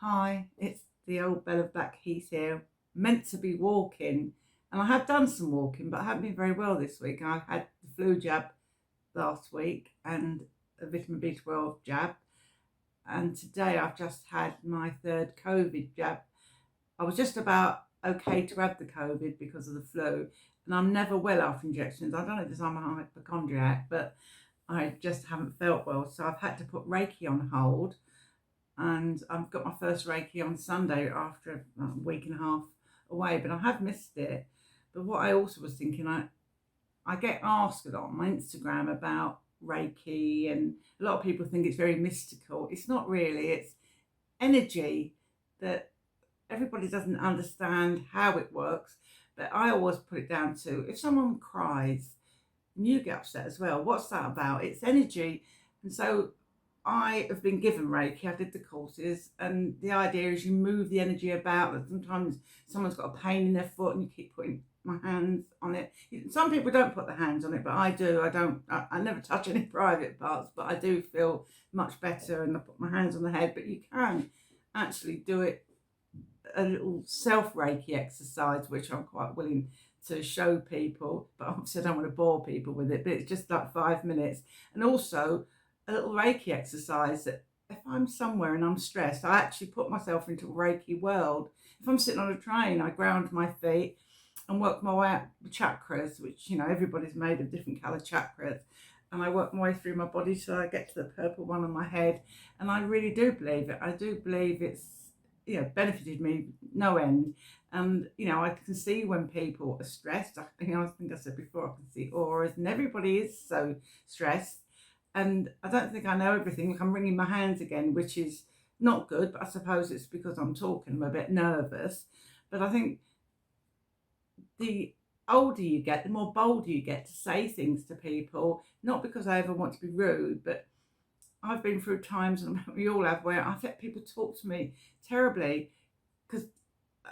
Hi, it's the old Belle of Blackheath here, meant to be walking. And I have done some walking, but I haven't been very well this week. I had the flu jab last week and a vitamin B12 jab. And today I've just had my third COVID jab. I was just about okay to have the COVID because of the flu. And I'm never well after injections. I don't know if I'm a hypochondriac, but I just haven't felt well. So I've had to put Reiki on hold, and I've got my first Reiki on Sunday after a week and a half away, but I have missed it. But what I also was thinking, I get asked a lot on my Instagram about Reiki, and a lot of people think it's very mystical. It's not really, it's energy that everybody doesn't understand how it works. But I always put it down to if someone cries and you get upset as well, what's that about? It's energy. And so I have been given Reiki. I did the courses, and the idea is you move the energy about. That sometimes someone's got a pain in their foot, and you keep putting my hands on it. Some people don't put their hands on it, but I do. I don't. I never touch any private parts, but I do feel much better, and I put my hands on the head. But you can actually do it a little self Reiki exercise, which I'm quite willing to show people, but obviously I don't want to bore people with it. But it's just like 5 minutes, and also a little Reiki exercise that if I'm somewhere and I'm stressed, I actually put myself into a Reiki world. If I'm sitting on a train, I ground my feet and work my way out the chakras, which, everybody's made of different colour chakras. And I work my way through my body till I get to the purple one on my head. And I really do believe it. I do believe it's, benefited me no end. And, I can see when people are stressed. I think I said before, I can see auras, and everybody is so stressed. And I don't think I know everything. I'm wringing my hands again, which is not good, but I suppose it's because I'm talking, I'm a bit nervous. But I think the older you get, the more bolder you get to say things to people, not because I ever want to be rude, but I've been through times, and we all have, where I've had people talk to me terribly because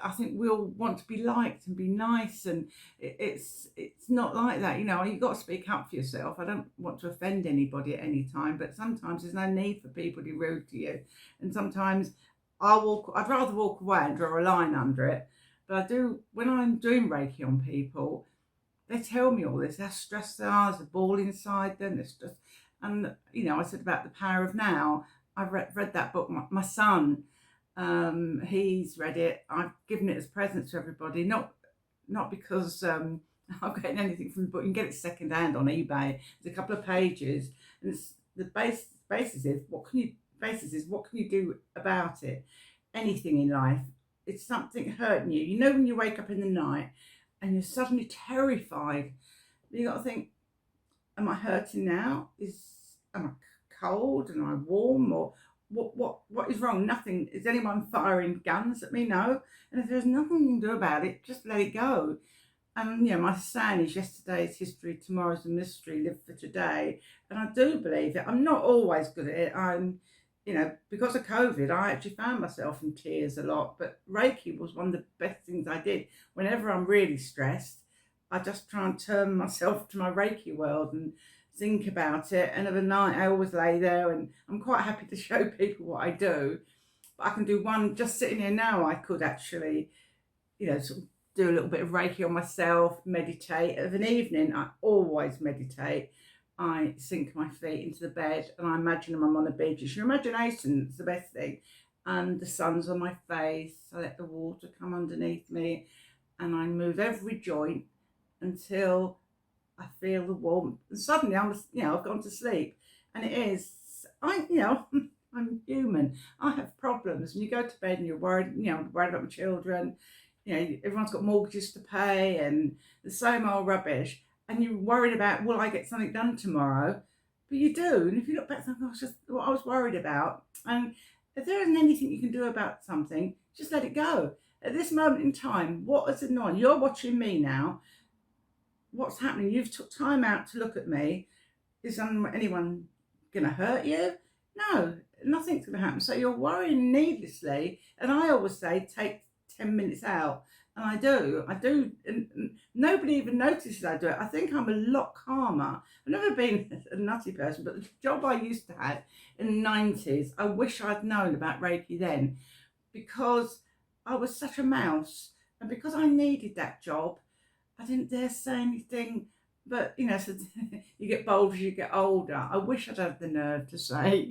I think we all want to be liked and be nice, and it's not like that. You've got to speak up for yourself. I don't want to offend anybody at any time, but sometimes there's no need for people to be rude to you. And sometimes I'd rather walk away and draw a line under it. But I do, when I'm doing Reiki on people, they tell me all this, how stressed they are, there's a ball inside them, it's just, and I said about the power of now. I've read that book. My son, he's read it. I've given it as presents to everybody, not because I'm getting anything from the book. You can get it second hand on eBay. There's a couple of pages, and it's the basis is what can you do about it? Anything in life. It's something hurting you. When you wake up in the night and you're suddenly terrified, you got to think, am I hurting now? Am I cold? Am I warm? Or what is wrong? Nothing. Is anyone firing guns at me? No. And if there's nothing you can do about it, just let it go. And my saying is, yesterday is history, tomorrow's a mystery, live for today. And I do believe it. I'm not always good at it. Because of COVID, I actually found myself in tears a lot. But Reiki was one of the best things I did. Whenever I'm really stressed, I just try and turn myself to my Reiki world and think about it. And of a night, I always lay there, and I'm quite happy to show people what I do. But I can do one, just sitting here now, I could actually, sort of do a little bit of Reiki on myself, meditate. Of an evening, I always meditate. I sink my feet into the bed and I imagine I'm on the beach. It's your imagination, it's the best thing. And the sun's on my face. I let the water come underneath me, and I move every joint until I feel the warmth. And suddenly I've gone to sleep. And it is, I'm human. I have problems. And you go to bed and you're worried, worried about my children. Everyone's got mortgages to pay and the same old rubbish. And you're worried about, will I get something done tomorrow? But you do. And if you look back, think, it's just what I was worried about. And if there isn't anything you can do about something, just let it go. At this moment in time, what is annoying? You're watching me now. What's happening? You've took time out to look at me. Is anyone going to hurt you? No, nothing's going to happen. So you're worrying needlessly. And I always say, take 10 minutes out. And I do, and nobody even notices I do it. I think I'm a lot calmer. I've never been a nutty person, but the job I used to have in the 90s, I wish I'd known about Reiki then. because I was such a mouse, and because I needed that job, I didn't dare say anything. But so you get bold as you get older. I wish I'd had the nerve to say,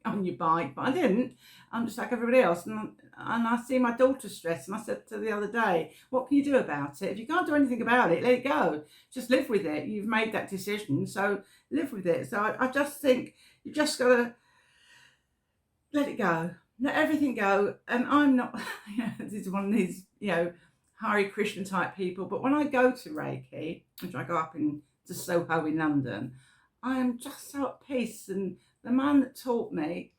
on your bike, but I didn't. I'm just like everybody else, and I see my daughter stressed, and I said to her the other day, "What can you do about it? If you can't do anything about it, let it go. Just live with it. You've made that decision, so live with it." So I just think you just gotta let it go, let everything go. And I'm not, this is one of these, Hare Krishna type people. But when I go to Reiki, which I go up to Soho in London, I am just so at peace. And the man that taught me,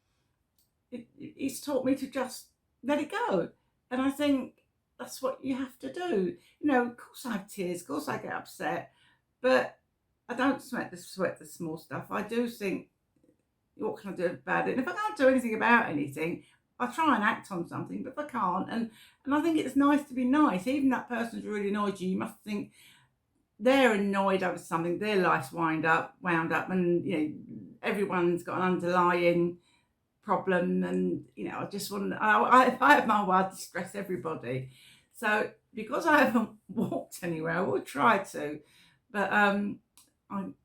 he's taught me to just let it go. And I think that's what you have to do. Of course I have tears, of course I get upset, but I don't sweat the small stuff. I do think, what can I do about it? And if I can't do anything about anything, I try and act on something. But if I can't, and I think it's nice to be nice. Even that person's really annoyed you, you must think they're annoyed over something. Their life's wound up, and everyone's got an underlying problem. And I just want. If I had my way, I'd distress everybody. So because I haven't walked anywhere, I will try to. But I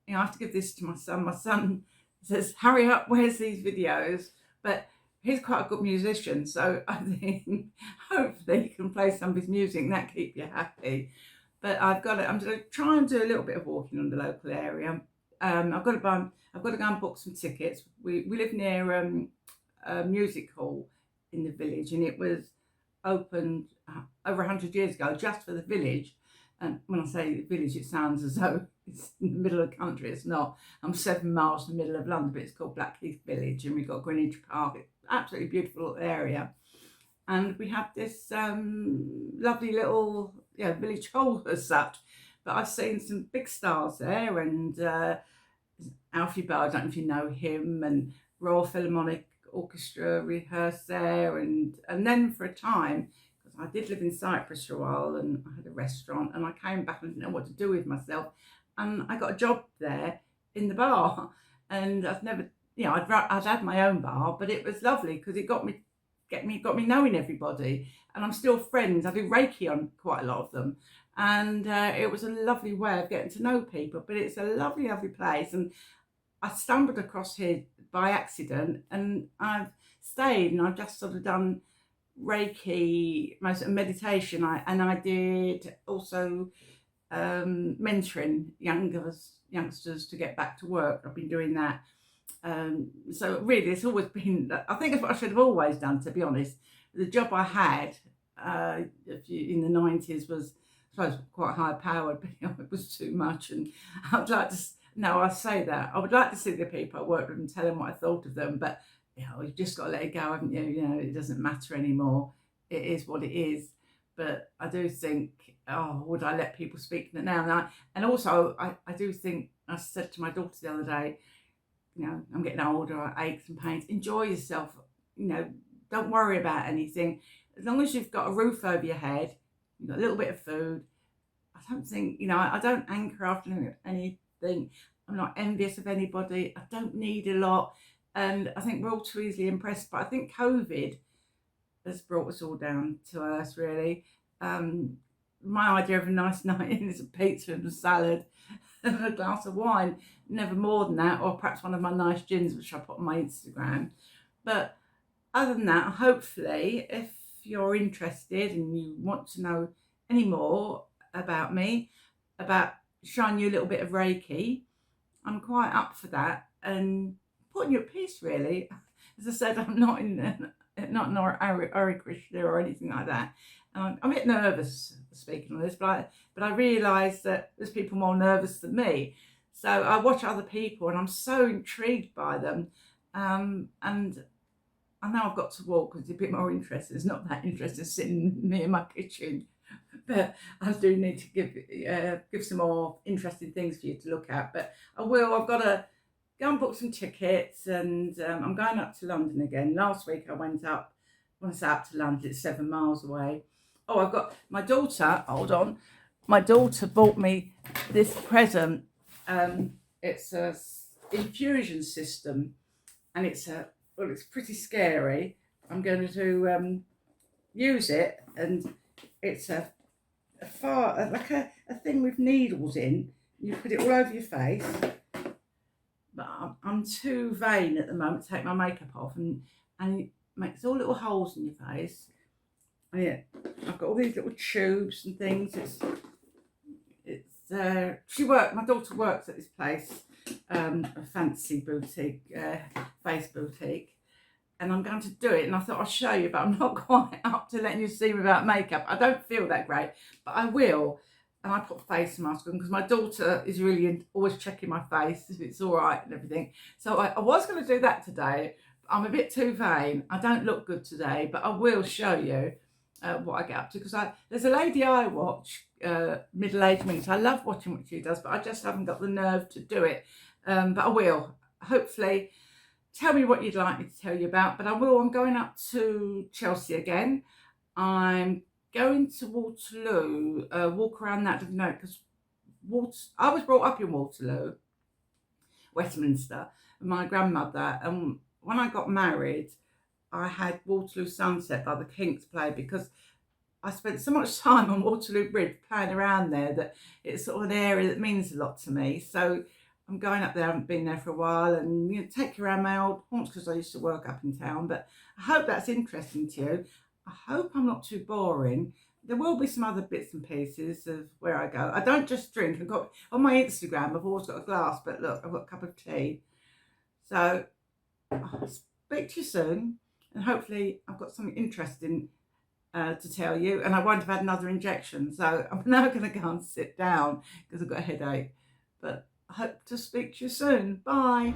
have to give this to my son. My son says, "Hurry up, where's these videos?" But he's quite a good musician, so I think hopefully he can play some of his music and that keep you happy. But I'm going to try and do a little bit of walking in the local area. I've got to go and book some tickets. We live near a music hall in the village, and it was opened over 100 years ago just for the village. And when I say the village, it sounds as though it's in the middle of the country. It's not. I'm 7 miles from the middle of London, but it's called Blackheath Village, and we've got Greenwich Park. It's absolutely beautiful area. And we have this lovely little village hall as such. But I've seen some big stars there, and Alfie Belle, I don't know if you know him, and Royal Philharmonic Orchestra rehearsed there, and then for a time, I did live in Cyprus for a while, and I had a restaurant, and I came back and didn't know what to do with myself, and I got a job there in the bar. And I've never, I'd had my own bar, but it was lovely because it got me knowing everybody, and I'm still friends. I do Reiki on quite a lot of them, and it was a lovely way of getting to know people. But it's a lovely, lovely place, and I stumbled across here by accident, and I've stayed, and I've just sort of done Reiki, most meditation. I did also mentoring youngsters to get back to work. I've been doing that. So really, it's always been. I think it's what I should have always done. To be honest, the job I had in the 90s was, I suppose, quite high powered, but it was too much. And I'd like to. No, I say that I would like to see the people I worked with and tell them what I thought of them, but you've just got to let it go, haven't you? It doesn't matter anymore. It is what it is. But I do think, would I let people speak now? And also, I do think, I said to my daughter the other day, I'm getting older, I aches and pains. Enjoy yourself. Don't worry about anything. As long as you've got a roof over your head, you've got a little bit of food. I don't think, I don't anchor after anything. I'm not envious of anybody. I don't need a lot. And I think we're all too easily impressed. But I think COVID has brought us all down to earth, really. My idea of a nice night in is a pizza and a salad and a glass of wine. Never more than that, or perhaps one of my nice gins, which I put on my Instagram. But other than that, hopefully, if you're interested and you want to know any more about me, about showing you a little bit of Reiki, I'm quite up for that. And putting you at peace, really. As I said, I'm not in Hare Krishna or anything like that. And I'm a bit nervous speaking on this, but I realise that there's people more nervous than me. So I watch other people, and I'm so intrigued by them. And I know I've got to walk because it's a bit more interesting. It's not that interesting sitting me in my kitchen, but I do need to give some more interesting things for you to look at. But I will. I've got to go and book some tickets, and I'm going up to London again. Last week I went up. When I say up to London, it's 7 miles away. Oh, I've got my daughter. Hold on, my daughter bought me this present. It's a infusion system, and it's pretty scary. I'm going to use it, and it's like a thing with needles in. You put it all over your face. But I'm too vain at the moment to take my makeup off, and it makes all little holes in your face. And yeah, I've got all these little tubes and things. My daughter works at this place, a fancy boutique, face boutique, and I'm going to do it. And I thought I'll show you, but I'm not quite up to letting you see without makeup. I don't feel that great, but I will. And I put a face mask on because my daughter is really always checking my face if it's all right and everything. So I was going to do that today. I'm a bit too vain. I don't look good today, but I will show you what I get up to, because there's a lady I watch, Middle-Aged Minutes. I love watching what she does, but I just haven't got the nerve to do it. But I will. Hopefully, tell me what you'd like me to tell you about. But I will. I'm going up to Chelsea again. I'm going to Waterloo, walk around that, because I was brought up in Waterloo, Westminster, with my grandmother, and when I got married, I had Waterloo Sunset by the Kinks play, because I spent so much time on Waterloo Bridge playing around there that it's sort of an area that means a lot to me. So I'm going up there. I haven't been there for a while, and take you around my old haunts, because I used to work up in town. But I hope that's interesting to you. I hope I'm not too boring. There will be some other bits and pieces of where I go. I don't just drink. I've got on my Instagram, I've always got a glass, but look, I've got a cup of tea. So I'll speak to you soon, and hopefully I've got something interesting to tell you, and I won't have had another injection. So I'm now going to go and sit down because I've got a headache. But I hope to speak to you soon. Bye.